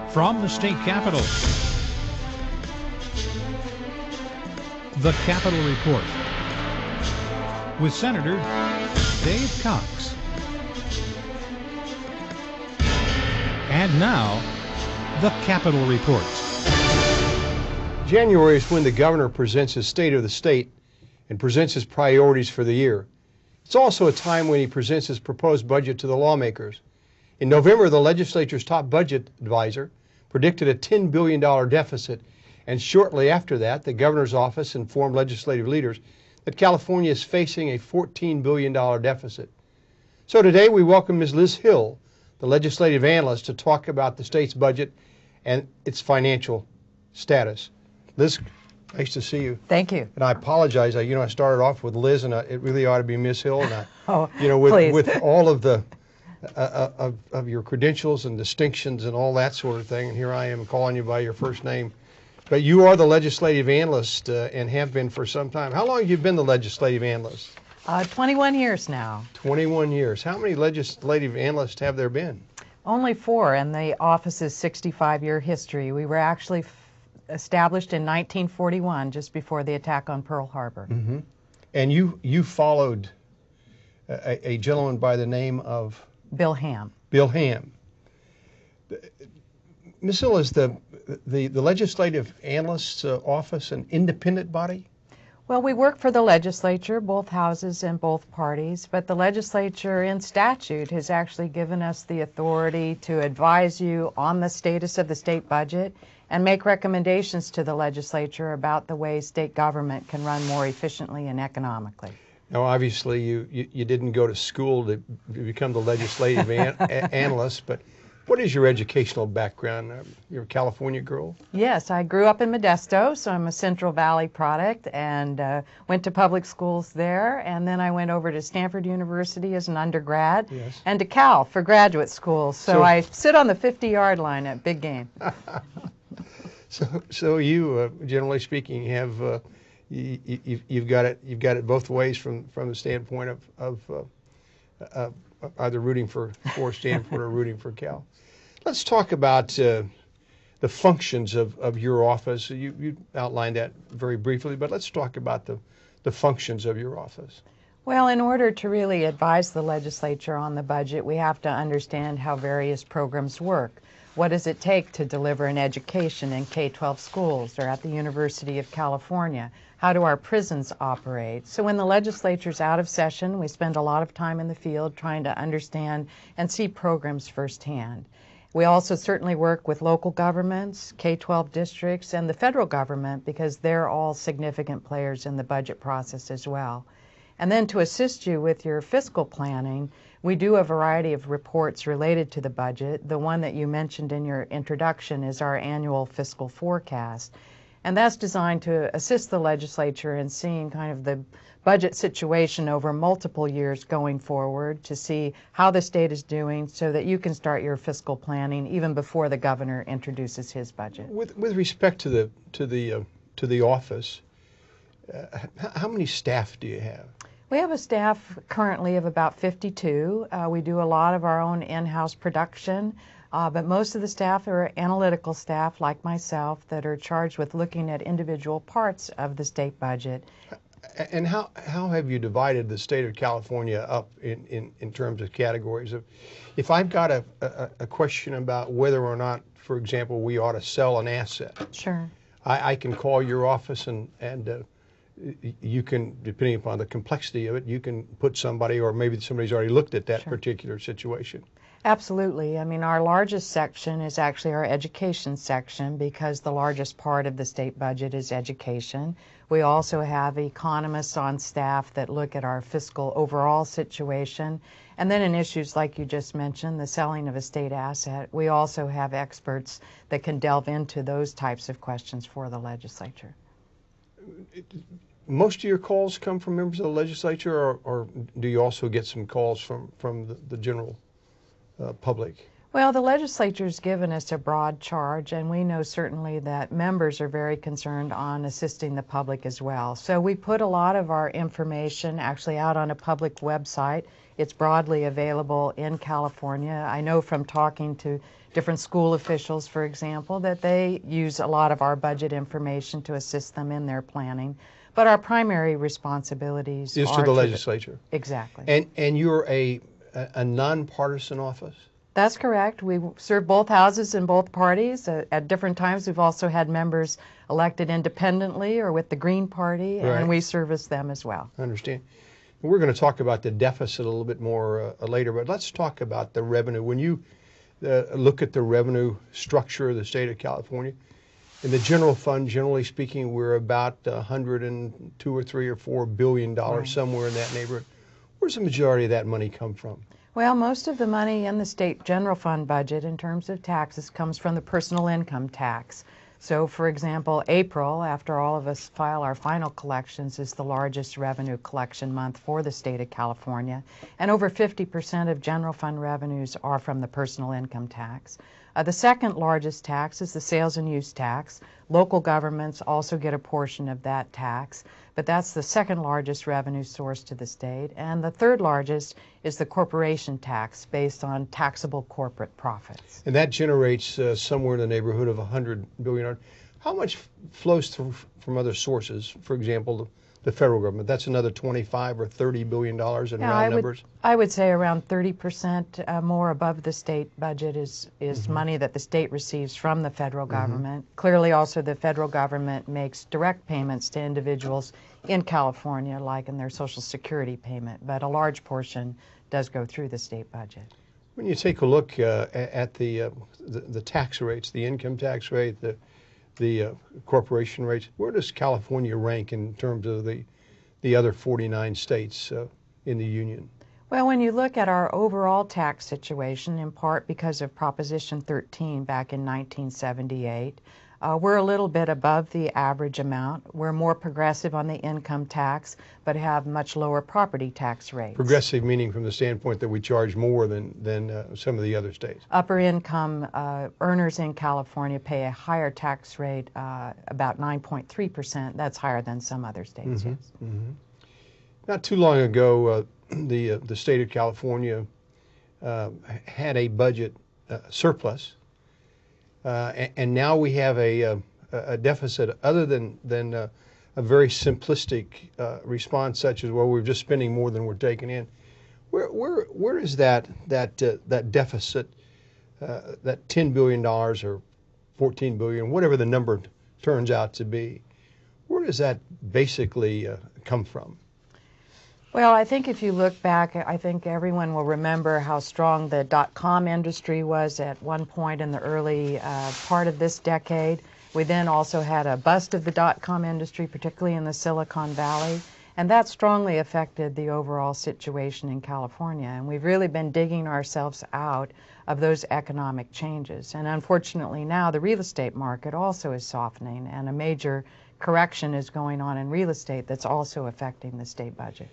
From the state capitol, the Capitol Report with Senator Dave Cox. And now, the Capitol Report. January is when the governor presents his state of the state and presents his priorities for the year. It's also a time when he presents his proposed budget to the lawmakers. In November, the legislature's top budget advisor predicted a $10 billion deficit, and shortly after that, the governor's office informed legislative leaders that California is facing a $14 billion deficit. So today we welcome Ms. Liz Hill, the legislative analyst, to talk about the state's budget and its financial status. Liz, nice to see you. Thank you. And I apologize. I started off with Liz, and it really ought to be Ms. Hill. And please. With all of the of your credentials and distinctions and all that sort of thing, and here I am calling you by your first name. But you are the legislative analyst and have been for some time. How long have you been the legislative analyst? 21 years now. 21 years. How many legislative analysts have there been? Only 4 in the office's 65-year history. We were actually established in 1941, just before the attack on Pearl Harbor. Mm-hmm. And you followed a gentleman by the name of? Bill Ham. Bill Ham. Ms. Hill, is the legislative analyst's office an independent body? Well, we work for the legislature, both houses and both parties, but the legislature in statute has actually given us the authority to advise you on the status of the state budget and make recommendations to the legislature about the way state government can run more efficiently and economically. Now, obviously, you didn't go to school to become the legislative analyst, but what is your educational background? You're a California girl? Yes, I grew up in Modesto, so I'm a Central Valley product, and went to public schools there, and then I went over to Stanford University as an undergrad, yes, and to Cal for graduate school. So I sit on the 50-yard line at big game. So you, generally speaking, have you've got it both ways from the standpoint of either rooting for Stanford or rooting for Cal. Let's talk about the functions of your office. You outlined that very briefly, but let's talk about the functions of your office. Well, in order to really advise the legislature on the budget, we have to understand how various programs work. What does it take to deliver an education in K-12 schools or at the University of California? How do our prisons operate? So when the legislature's out of session, we spend a lot of time in the field trying to understand and see programs firsthand. We also certainly work with local governments, K-12 districts, and the federal government because they're all significant players in the budget process as well. And then to assist you with your fiscal planning, we do a variety of reports related to the budget. The one that you mentioned in your introduction is our annual fiscal forecast. And that's designed to assist the legislature in seeing kind of the budget situation over multiple years going forward to see how the state is doing so that you can start your fiscal planning even before the governor introduces his budget. With respect to the office, how many staff do you have? We have a staff currently of about 52. We do a lot of our own in-house production, but most of the staff are analytical staff like myself that are charged with looking at individual parts of the state budget. And how have you divided the state of California up in terms of categories? If I've got a question about whether or not, for example, we ought to sell an asset, sure, I can call your office and you can, depending upon the complexity of it, you can put somebody, or maybe somebody's already looked at that, sure, particular situation. Absolutely. I mean, our largest section is actually our education section because the largest part of the state budget is education. We also have economists on staff that look at our fiscal overall situation. And then in issues like you just mentioned, the selling of a state asset, we also have experts that can delve into those types of questions for the legislature. Most of your calls come from members of the legislature, or do you also get some calls from the general public? Well, the legislature's given us a broad charge, and we know certainly that members are very concerned on assisting the public as well. So we put a lot of our information actually out on a public website. It's broadly available in California. I know from talking to different school officials, for example, that they use a lot of our budget information to assist them in their planning. But our primary responsibilities is are to the legislature. Exactly. And you're a nonpartisan office? That's correct. We serve both houses and both parties. At different times, we've also had members elected independently or with the Green Party, Right. and we service them as well. I understand. We're going to talk about the deficit a little bit more later, but let's talk about the revenue. When you look at the revenue structure of the state of California, in the general fund, generally speaking, we're about 102 or 3 or 4 billion dollars, Right. somewhere in that neighborhood. Where's the majority of that money come from? Well, most of the money in the state general fund budget in terms of taxes comes from the personal income tax. So, for example, April, after all of us file our final collections, is the largest revenue collection month for the state of California. And over 50% of general fund revenues are from the personal income tax. The second largest tax is the sales and use tax. Local governments also get a portion of that tax, but that's the second largest revenue source to the state. And the third largest is the corporation tax based on taxable corporate profits. And that generates somewhere in the neighborhood of 100 billion. How much flows through from other sources? For example, the federal government. That's another 25 or 30 billion dollars in round numbers. I would say around 30% more above the state budget is money that the state receives from the federal government. Clearly, also the federal government makes direct payments to individuals in California, like in their Social Security payment, but a large portion does go through the state budget. When you take a look at the tax rates, the income tax rate, the corporation rates, where does California rank in terms of the other 49 states in the union? Well, when you look at our overall tax situation, in part because of Proposition 13 back in 1978, we're a little bit above the average amount. We're more progressive on the income tax, but have much lower property tax rates. Progressive meaning from the standpoint that we charge more than some of the other states. Upper income earners in California pay a higher tax rate, about 9.3%. That's higher than some other states, yes. Not too long ago, the state of California had a budget surplus. And now we have a deficit other than a very simplistic response such as, well, we're just spending more than we're taking in. Where is that deficit, that $10 billion or $14 billion, whatever the number turns out to be, where does that basically come from? Well, I think if you look back, I think everyone will remember how strong the dot-com industry was at one point in the early part of this decade. We then also had a bust of the dot-com industry, particularly in the Silicon Valley, and that strongly affected the overall situation in California. And we've really been digging ourselves out of those economic changes. And unfortunately now the real estate market also is softening, and a major correction is going on in real estate that's also affecting the state budget.